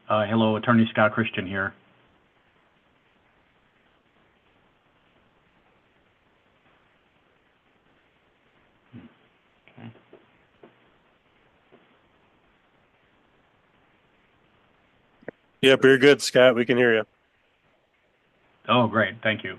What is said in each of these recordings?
Hello, Attorney Scott Christian here. Okay. Yep, you're good, Scott. We can hear you. Oh, great. Thank you.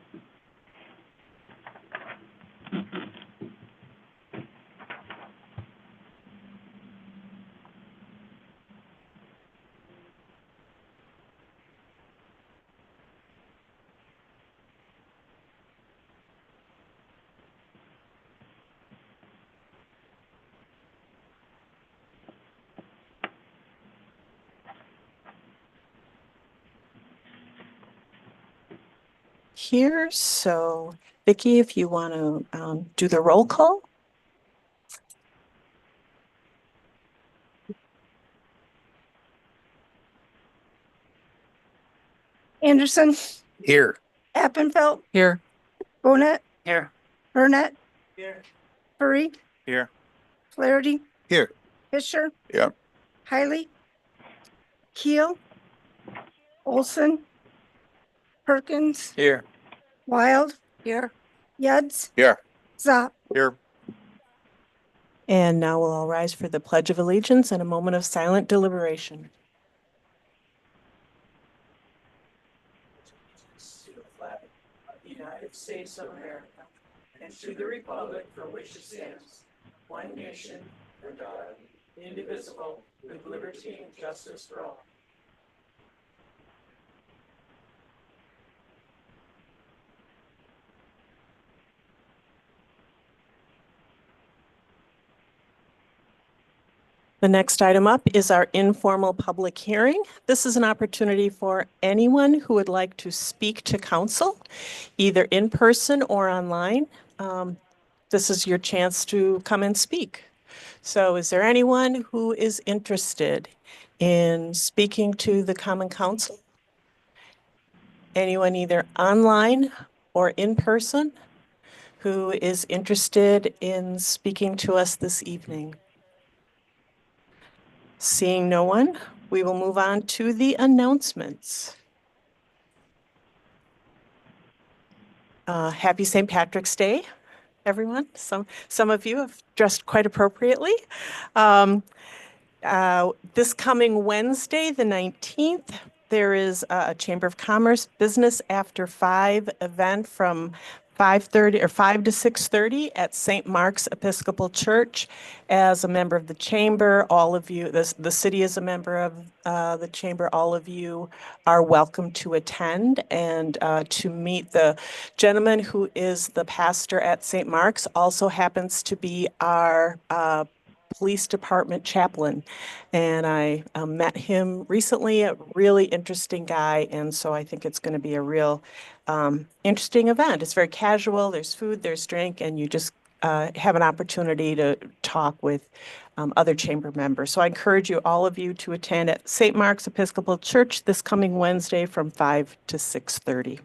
Here, so Vicki, if you want to do the roll call. Anderson, Here. Appenfeld, Here. Bonet, Here. Burnett, Here. Furry, Here. Flaherty, Here. Fisher. Yep. Hiley, Keel, Olson, Perkins, Here. Wild, here, Yuds, Here. Zop. Here. And now we'll all rise for the Pledge of Allegiance and a moment of silent deliberation. To the flag of the United States of America and to the republic for which it stands, one nation, under God, indivisible, with liberty and justice for all. The next item up is our informal public hearing. This is an opportunity for anyone who would like to speak to council, either in person or online. This is your chance to come and speak. So is there anyone who is interested in speaking to the Common Council? Anyone either online or in person who is interested in speaking to us this evening? Seeing no one, we will move on to the announcements. Happy St. Patrick's Day, everyone. Some of you have dressed quite appropriately. This coming Wednesday, the 19th, there is a Chamber of Commerce Business After 5 event from 5:30 or 5 to 6:30 at St. Mark's Episcopal Church. As a member of the chamber, all of you, the city is a member of the chamber, all of you are welcome to attend and to meet the gentleman who is the pastor at St. Mark's, also happens to be our police department chaplain. And I met him recently, a really interesting guy. And so I think it's going to be a real interesting event. It's very casual. There's food, there's drink, and you just have an opportunity to talk with other chamber members. So I encourage you, all of you, to attend at St. Mark's Episcopal Church this coming Wednesday from 5 to 6:30.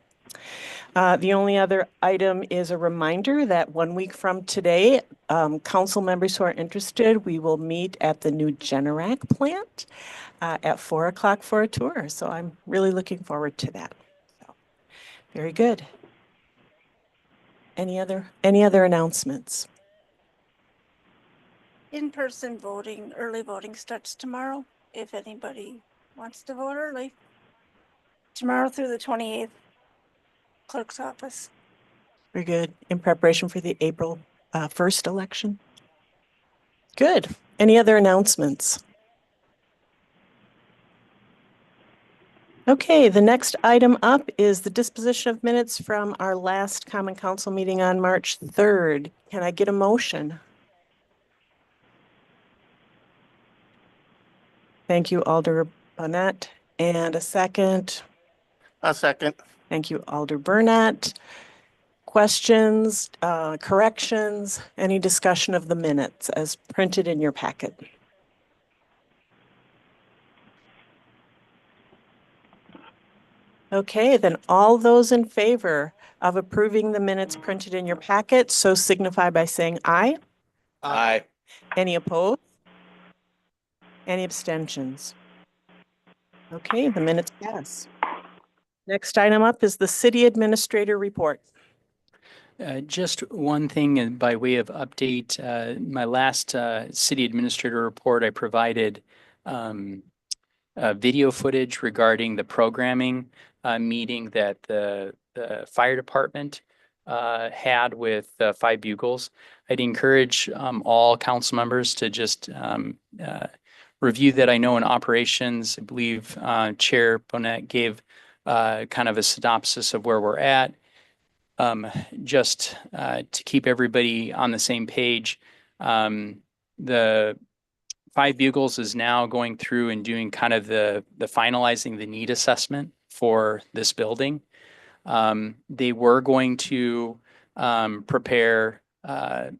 The only other item is a reminder that 1 week from today, council members who are interested, we will meet at the new Generac plant at 4 o'clock for a tour. So I'm really looking forward to that. So, very good. Any other announcements? In-person voting, early voting starts tomorrow, if anybody wants to vote early. Tomorrow through the 28th, clerk's office. Very good. In preparation for the April 1st election? Good. Any other announcements? Okay, the next item up is the disposition of minutes from our last Common Council meeting on March 3rd. Can I get a motion? Thank you, Alder Bonnet. And a second? A second. Thank you, Alder Burnett. Questions, corrections, any discussion of the minutes as printed in your packet? Okay, then all those in favor of approving the minutes printed in your packet, so signify by saying aye. Aye. Any opposed? Any abstentions? Okay, the minutes pass. Next item up is the city administrator report. Just one thing by way of update. My last city administrator report, I provided video footage regarding the programming meeting that the fire department had with Five Bugles. I'd encourage all council members to just review that. I know in operations, I believe Chair Bonnet gave kind of a synopsis of where we're at. Just to keep everybody on the same page, the Five Bugles is now going through and doing kind of the finalizing the need assessment for this building. They were going to prepare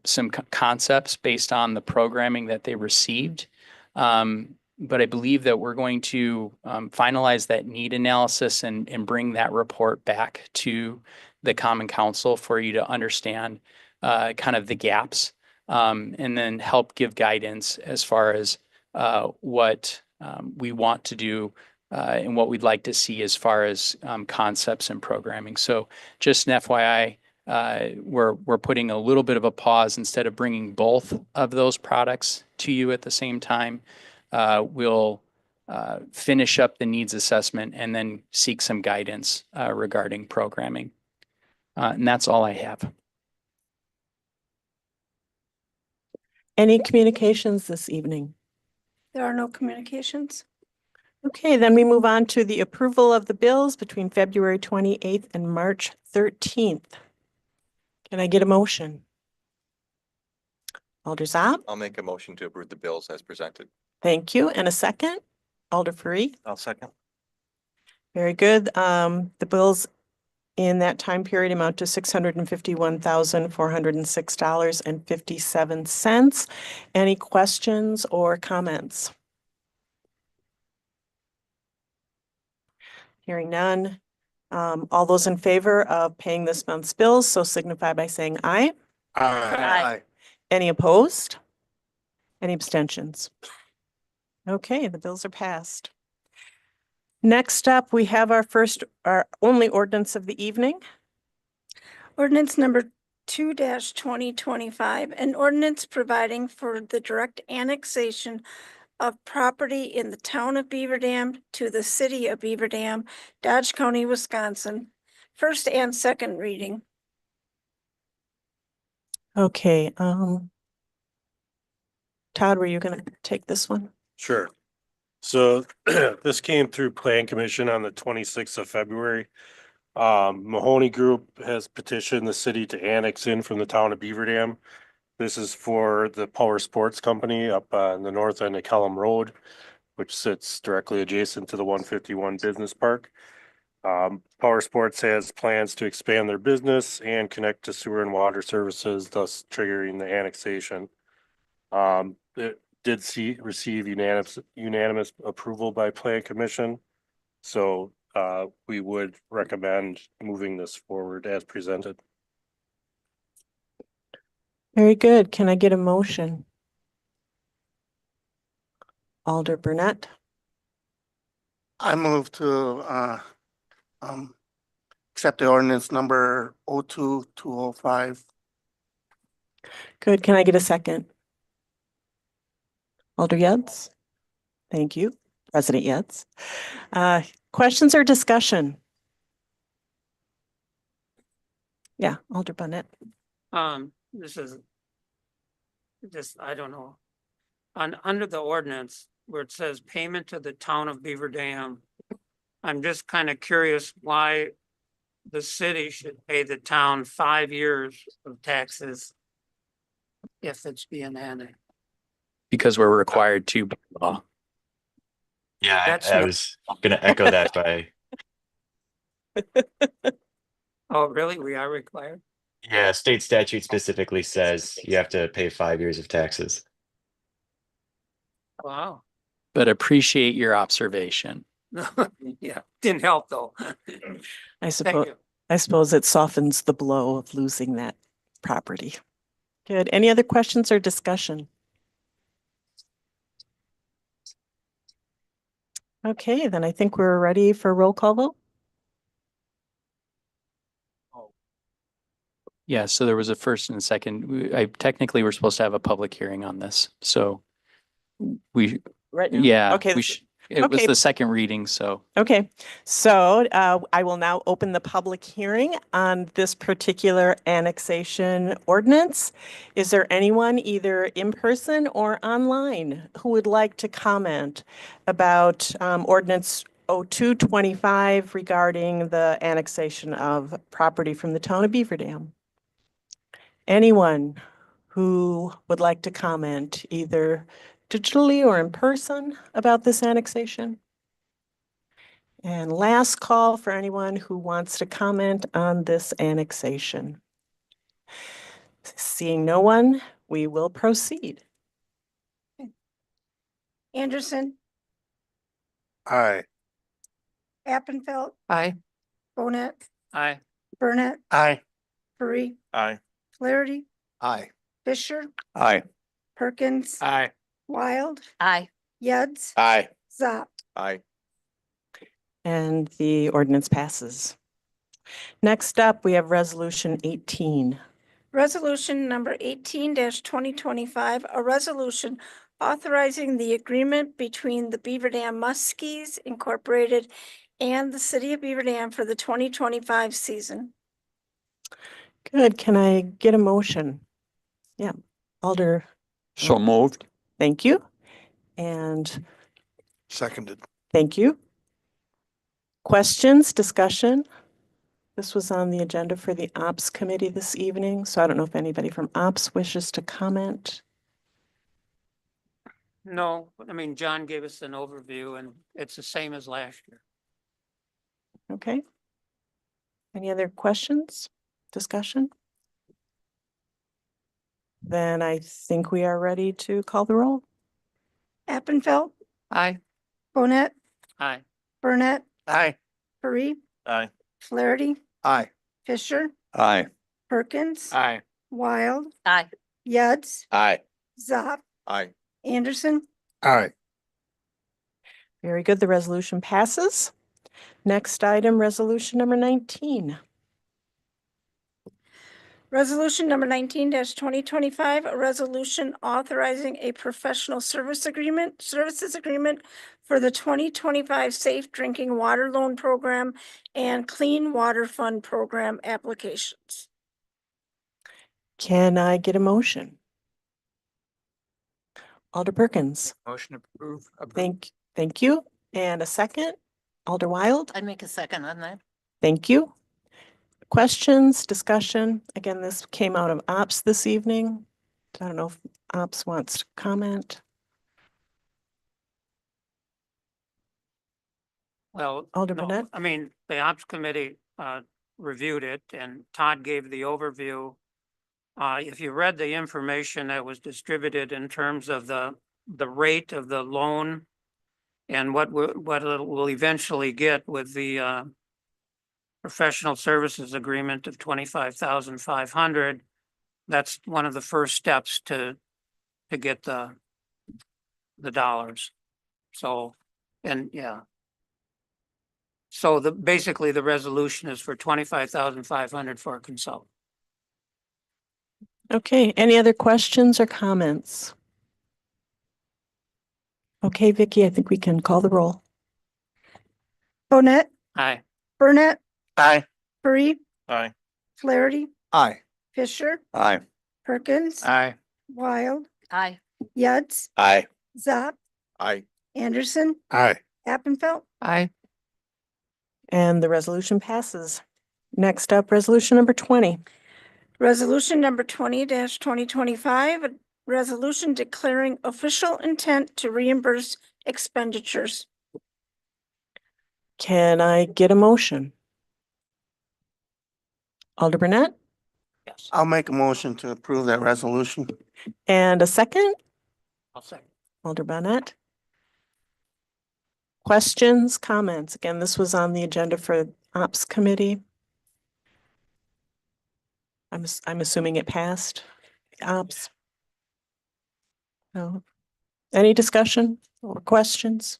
some concepts based on the programming that they received. But I believe that we're going to finalize that need analysis and bring that report back to the Common Council for you to understand kind of the gaps, and then help give guidance as far as what we want to do and what we'd like to see as far as concepts and programming. So just an FYI, we're putting a little bit of a pause. Instead of bringing both of those products to you at the same time, we'll finish up the needs assessment and then seek some guidance regarding programming. And that's all I have. Any communications this evening? There are no communications. Okay, then we move on to the approval of the bills between February 28th and March 13th. Can I get a motion? Alder Zob, I'll make a motion to approve the bills as presented. thank you. And a second? Alder Free, I'll second. very good. The bills in that time period amount to $651,406.57. Any questions or comments? Hearing none. All those in favor of paying this month's bills, so signify by saying aye. Aye. Any opposed? Any abstentions? Okay, the bills are passed. Next up, we have our only ordinance of the evening. Ordinance number 2-2025, an ordinance providing for the direct annexation of property in the town of Beaver Dam to the city of Beaver Dam, Dodge County, Wisconsin. First and second reading. Okay, Todd, were you gonna take this one? Sure. So this came through Plan Commission on the 26th of February. Mahoney Group has petitioned the city to annex in from the town of Beaver Dam. This is for the Power Sports Company up on the north end of Kellum Road, which sits directly adjacent to the 151 Business Park. Power Sports has plans to expand their business and connect to sewer and water services, thus triggering the annexation. It did receive unanimous approval by Plan Commission. So we would recommend moving this forward as presented. Very good. Can I get a motion? Alder Burnett, I move to accept the ordinance number 02205. good. Can I get a second? Alder Yads? Thank you, President Yads. Questions or discussion? Yeah, Alder Burnett. This is just, I don't know. Under the ordinance where it says payment to the town of Beaver Dam, I'm just kind of curious why the city should pay the town 5 years of taxes if it's being annexed. Because we're required to by law. Yeah, That's I not- was gonna echo that by, Oh, really? We are required? yeah, state statute specifically says you have to pay 5 years of taxes. Wow. But appreciate your observation. Yeah, didn't help though. I Thank suppose, you. I suppose it softens the blow of losing that property. Good. Any other questions or discussion? Okay, then I think we're ready for a roll call vote. Yeah, so there was a first and a second. I technically we're supposed to have a public hearing on this, so we, Right now? yeah, Okay, it was okay. the second reading, so. Okay, so I will now open the public hearing on this particular annexation ordinance. Is there anyone either in person or online who would like to comment about ordinance 0225 regarding the annexation of property from the town of Beaver Dam? Anyone who would like to comment either digitally or in person about this annexation? And last call for anyone who wants to comment on this annexation. Seeing no one, we will proceed. Anderson, Aye. Appenfeld, Aye. Bonet, Aye. Burnett, Aye. Paris, Aye. Flaherty, Aye. Fisher, Aye. Perkins, Aye. Wild, Aye. Yeds, Aye. Zop. Aye. And the ordinance passes. Next up, we have resolution 18. Resolution number 18-2025, a resolution authorizing the agreement between the Beaver Dam Muskies Incorporated and the City of Beaver Dam for the 2025 season. Good. Can I get a motion? Yeah. Alder, So moved. thank you. And Seconded. thank you. Questions, discussion? This was on the agenda for the Ops Committee this evening, so I don't know if anybody from Ops wishes to comment. No, I mean, John gave us an overview and it's the same as last year. Okay. Any other questions, discussion? Then I think we are ready to call the roll. Appenfeld, Aye. Bonet, Aye. Burnett, Aye. Paris, Aye. Flaherty, Aye. Fisher, Aye. Perkins, Aye. Wild, Aye. Yeds, Aye. Zop, Aye. Anderson, Aye. Very good. The resolution passes. Next item, resolution number 19. Resolution number 19-2025, a resolution authorizing a professional services agreement for the 2025 Safe Drinking Water Loan Program and Clean Water Fund Program applications. Can I get a motion? Alder Perkins, Motion approved. thank you. And a second? Alder Wild, I'd make a second on that. thank you. Questions, discussion? Again, this came out of Ops this evening. I don't know if Ops wants to comment. Well, Alder no, Burnett? I mean, the Ops Committee reviewed it and Todd gave the overview. If you read the information that was distributed in terms of the rate of the loan and what it will eventually get with the professional services agreement of 25,500, that's one of the first steps to get the dollars. So, and yeah. So basically the resolution is for 25,500 for a consultant. Okay, any other questions or comments? Okay, Vicky, I think we can call the roll. Bonet, Aye. Burnett, Aye. Paris, Aye. Flaherty, Aye. Fisher, Aye. Perkins, Aye. Wild, Aye. Yeds, Aye. Zop, Aye. Anderson, Aye. Appenfeld. Aye. And the resolution passes. Next up, resolution number 20. Resolution number 20-2025, a resolution declaring official intent to reimburse expenditures. Can I get a motion? Alder Burnett Yes. I'll make a motion to approve that resolution. and a second? I'll second. Alder Burnett. Questions, comments? Again, this was on the agenda for Ops Committee. I'm assuming it passed. Ops. No. Any discussion or questions?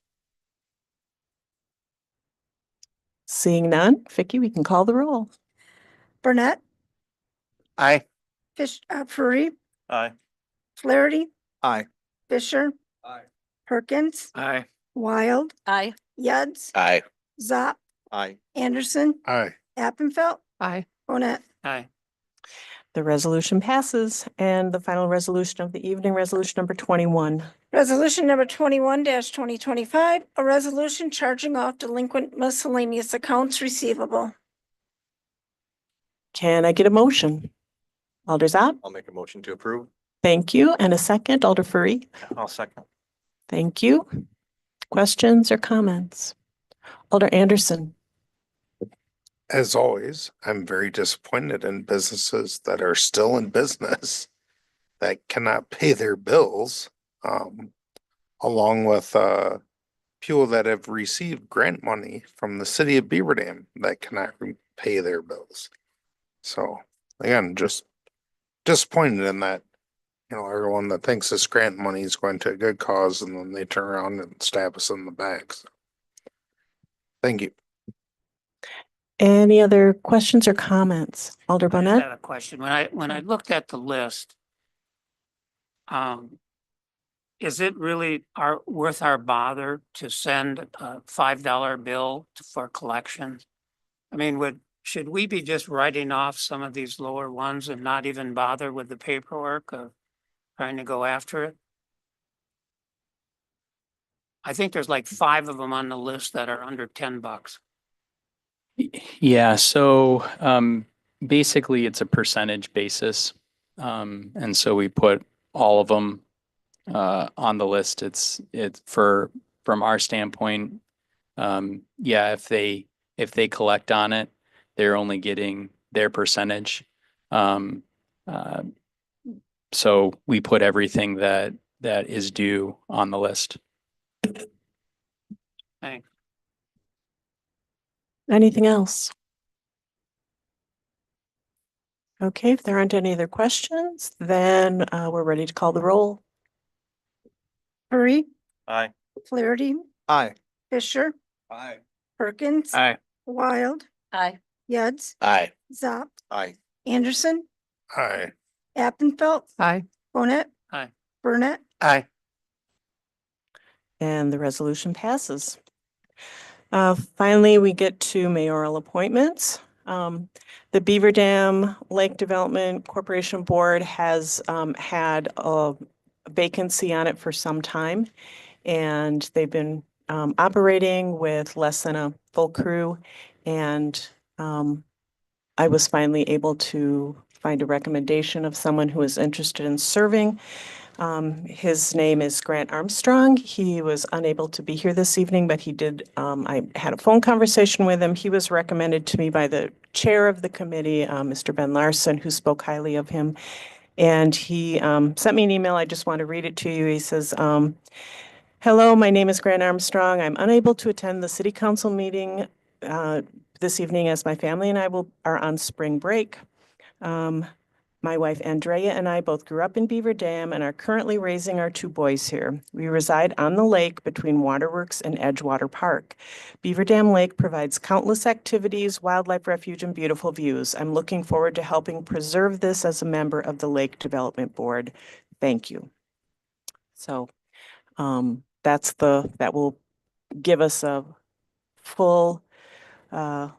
Seeing none, Vicky, we can call the roll. Burnett, Aye. Furry, Aye. Flaherty, Aye. Fisher, Aye. Perkins, Aye. Wild. Aye. Yads, Aye. Zop, Aye. Anderson, Aye. Appenfelt, Aye. Onet. Aye. The resolution passes, and the final resolution of the evening, resolution number 21. Resolution number 21-2025, a resolution charging off delinquent miscellaneous accounts receivable. Can I get a motion? Alder Zop, I'll make a motion to approve. thank you. And a second, Alder Furry, I'll second. thank you. Questions or comments? Alder Anderson. As always, I'm very disappointed in businesses that are still in business that cannot pay their bills, along with people that have received grant money from the city of Beaver Dam that cannot pay their bills. So again, just disappointed in that, everyone that thinks this grant money is going to a good cause and then they turn around and stab us in the back. So, thank you. Any other questions or comments? Alder I Bonnet? have a question. When I looked at the list, is it really worth our bother to send a $5 bill for collection? I mean, should we be just writing off some of these lower ones and not even bother with the paperwork of trying to go after it? I think there's like 5 of them on the list that are under $10. Yeah, so basically it's a percentage basis. And so we put all of them on the list. It's from our standpoint, yeah, if they collect on it, they're only getting their percentage. So we put everything that is due on the list. Thanks. Anything else? Okay, if there aren't any other questions, then we're ready to call the roll. Furry, Aye. Flaherty, Aye. Fisher, Aye. Perkins. Aye. Wild. Aye. Yads, Aye. Zop, Aye. Anderson, Aye. Appenfelt, Aye. Onet. Aye. Burnett. Aye. And the resolution passes. Finally, we get to mayoral appointments. The Beaver Dam Lake Development Corporation Board has had a vacancy on it for some time, and they've been operating with less than a full crew. And I was finally able to find a recommendation of someone who is interested in serving. His name is Grant Armstrong. He was unable to be here this evening, but he did, I had a phone conversation with him. He was recommended to me by the chair of the committee, Mr. Ben Larson, who spoke highly of him. And he sent me an email. I just want to read it to you. He says, hello, my name is Grant Armstrong. I'm unable to attend the city council meeting this evening as my family and I are on spring break. My wife Andrea and I both grew up in Beaver Dam and are currently raising our 2 boys here. We reside on the lake between Waterworks and Edgewater Park. Beaver Dam Lake provides countless activities, wildlife refuge, and beautiful views. I'm looking forward to helping preserve this as a member of the Lake Development Board. Thank you. So that will give us a full Beaver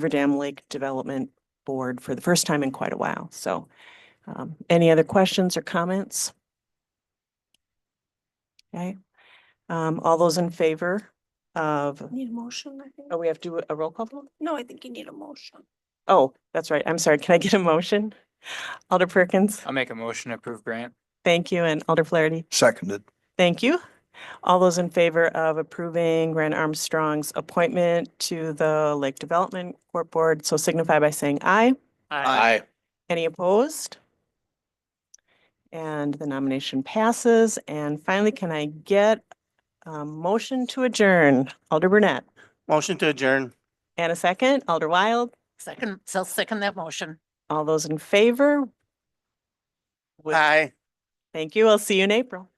Dam Lake Development Board for the first time in quite a while. So any other questions or comments? Okay. All those in favor of, Need a motion, I think. oh, we have to do a roll call vote? No, I think you need a motion. Oh, that's right. I'm sorry. Can I get a motion? Alder Perkins, I'll make a motion to approve Grant. thank you. And Alder Flaherty, Seconded. thank you. All those in favor of approving Grant Armstrong's appointment to the Lake Development Court Board, so signify by saying aye. Aye. Any opposed? And the nomination passes. And finally, can I get a motion to adjourn? Alder Burnett. Motion to adjourn. And a second, Alder Wild. Second that motion. All those in favor? Aye. Thank you. I'll see you in April.